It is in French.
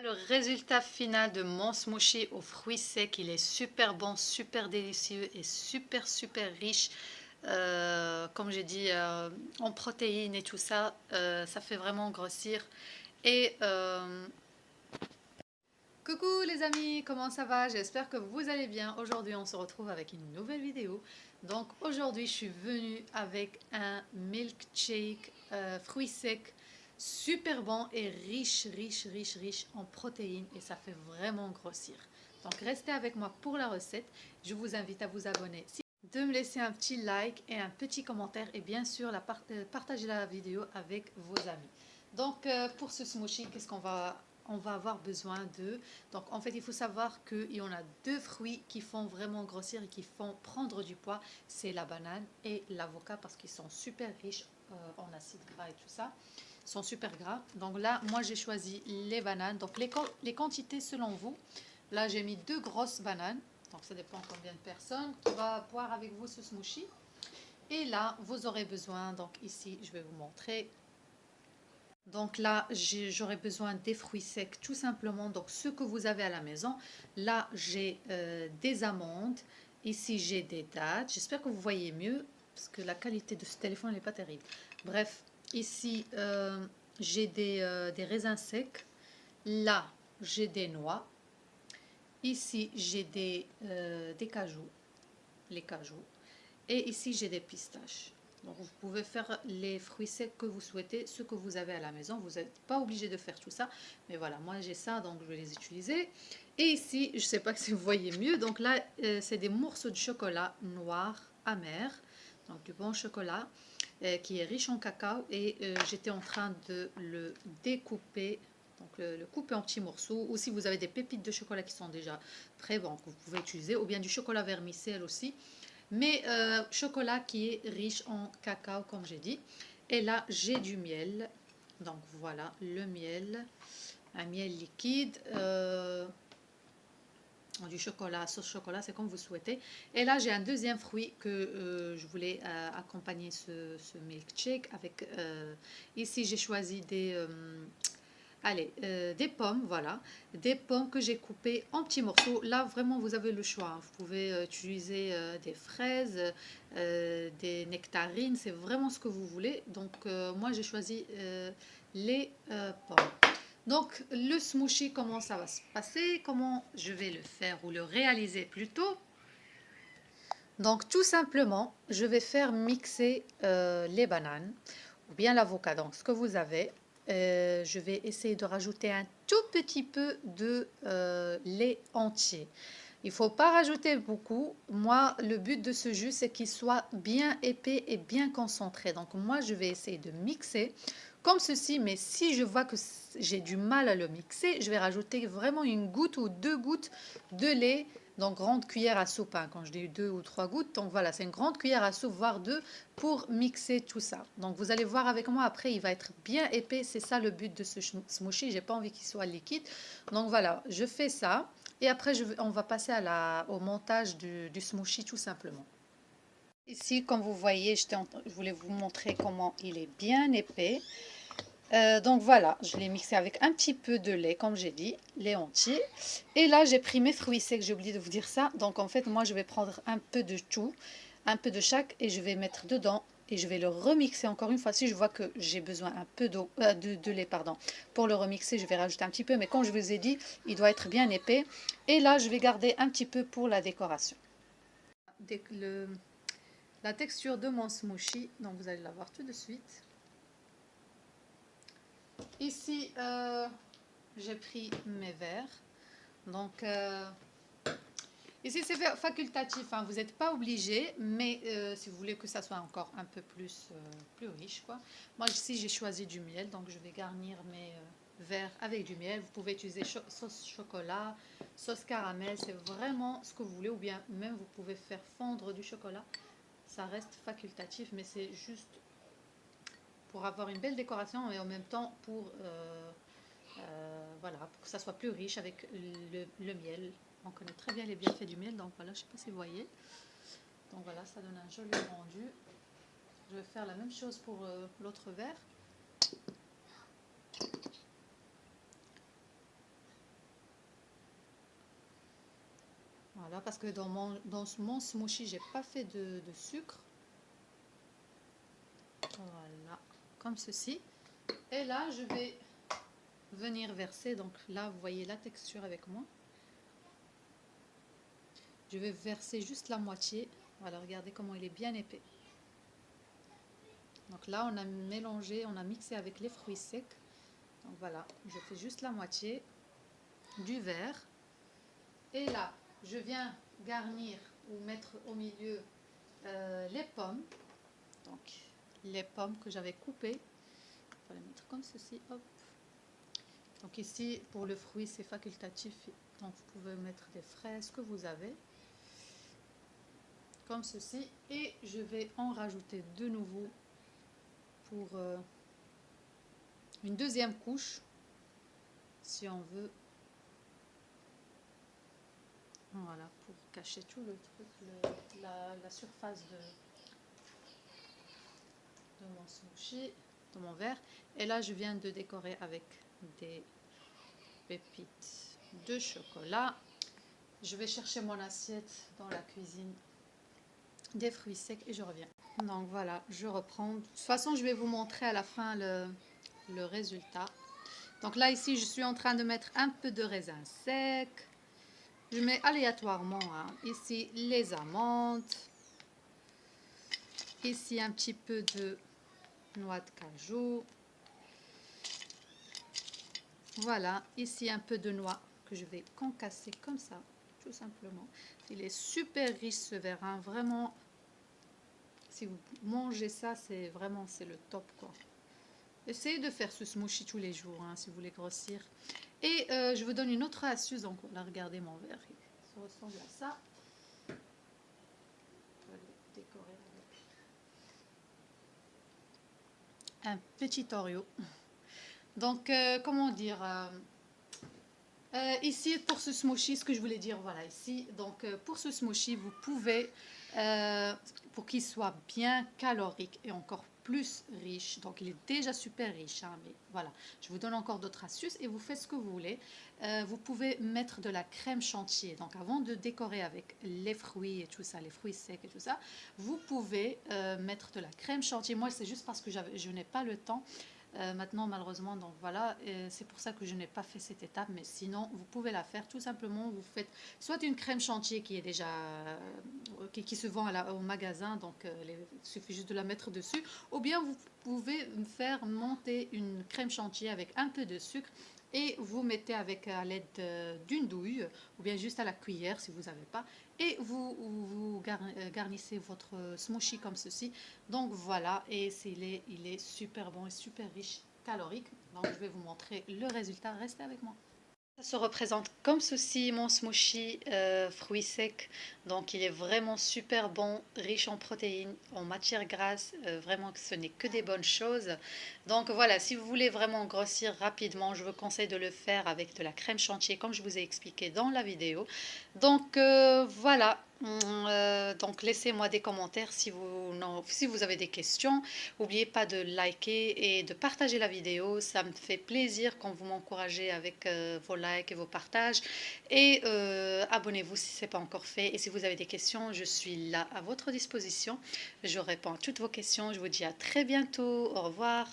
Le résultat final de mon smoothie aux fruits secs, il est super bon, super délicieux et super riche. Comme j'ai dit, en protéines et tout ça, ça fait vraiment grossir. Et coucou les amis, comment ça va? J'espère que vous allez bien. Aujourd'hui, on se retrouve avec une nouvelle vidéo. Donc aujourd'hui, je suis venue avec un milkshake fruits secs super bon et riche en protéines et ça fait vraiment grossir. Donc restez avec moi pour la recette. Je vous invite à vous abonner, de me laisser un petit like et un petit commentaire et bien sûr partager la vidéo avec vos amis. Donc pour ce smoothie, qu'est-ce qu'on va on va avoir besoin de. Donc en fait, il faut savoir qu'il y en a deux fruits qui font vraiment grossir et qui font prendre du poids. C'est la banane et l'avocat parce qu'ils sont super riches en acides gras et tout ça. Ils sont super gras. Donc là, moi j'ai choisi les bananes. Donc les quantités selon vous. Là, j'ai mis 2 grosses bananes. Donc ça dépend combien de personnes qui va boire avec vous ce smoothie. Et là, vous aurez besoin, donc ici, je vais vous montrer. Donc là, j'aurai besoin des fruits secs, tout simplement. Donc ce que vous avez à la maison. Là, j'ai des amandes. Ici, j'ai des dattes. J'espère que vous voyez mieux, parce que la qualité de ce téléphone n'est pas terrible. Bref, ici, j'ai des raisins secs. Là, j'ai des noix. Ici, j'ai des cajous, les cajous. Et ici, j'ai des pistaches. Donc, vous pouvez faire les fruits secs que vous souhaitez, ce que vous avez à la maison. Vous n'êtes pas obligé de faire tout ça. Mais voilà, moi, j'ai ça, donc je vais les utiliser. Et ici, je ne sais pas si vous voyez mieux. Donc là, c'est des morceaux de chocolat noir amer. Donc, du bon chocolat qui est riche en cacao. Et j'étais en train de le découper. Donc, le couper en petits morceaux. Ou si vous avez des pépites de chocolat qui sont déjà prêts, bon, vous pouvez utiliser. Ou bien du chocolat vermicelle aussi, mais chocolat qui est riche en cacao comme j'ai dit. Et là j'ai du miel, donc voilà le miel, un miel liquide, du chocolat, sauce chocolat, c'est comme vous souhaitez. Et là j'ai un deuxième fruit que je voulais accompagner ce milkshake avec. Ici j'ai choisi des pommes, voilà, des pommes que j'ai coupées en petits morceaux. Là, vraiment, vous avez le choix, hein. Vous pouvez utiliser des fraises, des nectarines, c'est vraiment ce que vous voulez. Donc, moi, j'ai choisi les pommes. Donc, le smoothie, comment ça va se passer? Comment je vais le faire ou le réaliser plutôt? Donc, tout simplement, je vais faire mixer les bananes ou bien l'avocat. Donc, ce que vous avez, je vais essayer de rajouter un tout petit peu de lait entier. Il ne faut pas rajouter beaucoup. Moi, le but de ce jus, c'est qu'il soit bien épais et bien concentré. Donc, moi, je vais essayer de mixer comme ceci. Mais si je vois que j'ai du mal à le mixer, je vais rajouter vraiment une goutte ou 2 gouttes de lait. Donc, grande cuillère à soupe, hein, quand je dis 2 ou 3 gouttes. Donc, voilà, c'est une grande cuillère à soupe, voire 2, pour mixer tout ça. Donc, vous allez voir avec moi, après, il va être bien épais. C'est ça le but de ce smoothie. J'ai pas envie qu'il soit liquide. Donc, voilà, je fais ça. Et après, on va passer au montage du smoothie tout simplement. Ici, comme vous voyez, je voulais vous montrer comment il est bien épais. Donc voilà, je l'ai mixé avec un petit peu de lait, comme j'ai dit, lait entier. Et là, j'ai pris mes fruits secs, j'ai oublié de vous dire ça. Donc en fait, moi, je vais prendre un peu de tout, un peu de chaque, et je vais mettre dedans. Et je vais le remixer encore une fois. Si je vois que j'ai besoin un peu de lait, pardon, pour le remixer, je vais rajouter un petit peu. Mais comme je vous ai dit, il doit être bien épais. Et là, je vais garder un petit peu pour la décoration. La texture de mon smoothie, donc vous allez la voir tout de suite. Ici, j'ai pris mes verres. Donc, ici, c'est facultatif, hein, vous n'êtes pas obligé, mais si vous voulez que ça soit encore un peu plus riche, quoi. Moi, ici, j'ai choisi du miel, donc je vais garnir mes verres avec du miel. Vous pouvez utiliser sauce chocolat, sauce caramel, c'est vraiment ce que vous voulez, ou bien même vous pouvez faire fondre du chocolat. Ça reste facultatif, mais c'est juste pour avoir une belle décoration et en même temps pour voilà, pour que ça soit plus riche avec le miel. On connaît très bien les bienfaits du miel, donc voilà, je ne sais pas si vous voyez. Donc voilà, ça donne un joli rendu. Je vais faire la même chose pour l'autre verre. Voilà, parce que dans mon smoothie, j'ai pas fait de sucre. Voilà, comme ceci. Et là, je vais venir verser. Donc là, vous voyez la texture avec moi. Je vais verser juste la moitié. Voilà, regardez comment il est bien épais. Donc là, on a mélangé, on a mixé avec les fruits secs. Donc voilà, je fais juste la moitié du verre. Et là, je viens garnir ou mettre au milieu les pommes. Donc les pommes que j'avais coupées. On va les mettre comme ceci. Hop. Donc ici, pour le fruit, c'est facultatif. Donc vous pouvez mettre des fraises que vous avez. Comme ceci. Et je vais en rajouter de nouveau pour une deuxième couche. Si on veut. Voilà, pour cacher tout le truc, la surface de mon smoothie, de mon verre. Et là, je viens de décorer avec des pépites de chocolat. Je vais chercher mon assiette dans la cuisine, des fruits secs et je reviens. Donc voilà, je reprends. De toute façon, je vais vous montrer à la fin le résultat. Donc là, ici, je suis en train de mettre un peu de raisin sec. Je mets aléatoirement, hein, ici les amandes. Ici un petit peu de noix de cajou. Voilà, ici un peu de noix que je vais concasser comme ça, tout simplement. Il est super riche ce verre, hein, vraiment. Si vous mangez ça, c'est vraiment c'est le top quoi. Essayez de faire ce smoothie tous les jours, hein, si vous voulez grossir. Et je vous donne une autre astuce. Donc là, regardez mon verre, il ressemble à ça. Je vais le décorer avec un petit Oreo. Donc, comment dire ici, pour ce smoothie, ce que je voulais dire, voilà, ici, donc pour ce smoothie, vous pouvez, pour qu'il soit bien calorique et encore plus riche, donc il est déjà super riche, hein, mais voilà, je vous donne encore d'autres astuces et vous faites ce que vous voulez. Vous pouvez mettre de la crème chantilly, donc avant de décorer avec les fruits et tout ça, les fruits secs et tout ça, vous pouvez mettre de la crème chantilly. Moi, c'est juste parce que je n'ai pas le temps. Maintenant, malheureusement, donc voilà, c'est pour ça que je n'ai pas fait cette étape, mais sinon, vous pouvez la faire tout simplement. Vous faites soit une crème chantilly qui est déjà qui se vend au magasin, donc il suffit juste de la mettre dessus, ou bien vous pouvez faire monter une crème chantilly avec un peu de sucre et vous mettez avec à l'aide d'une douille ou bien juste à la cuillère si vous n'avez pas et vous garnissez votre smoothie comme ceci. Donc voilà, et il est super bon et super riche calorique. Donc je vais vous montrer le résultat, restez avec moi. Ça se représente comme ceci, mon smoothie fruits secs. Donc il est vraiment super bon, riche en protéines, en matières grasses. Vraiment que ce n'est que des bonnes choses. Donc voilà, si vous voulez vraiment grossir rapidement, je vous conseille de le faire avec de la crème chantilly comme je vous ai expliqué dans la vidéo. Donc voilà. Donc laissez-moi des commentaires si si vous avez des questions. N'oubliez pas de liker et de partager la vidéo. Ça me fait plaisir quand vous m'encouragez avec vos likes et vos partages. Et abonnez-vous si ce n'est pas encore fait. Et si vous avez des questions, je suis là à votre disposition. Je réponds à toutes vos questions. Je vous dis à très bientôt. Au revoir.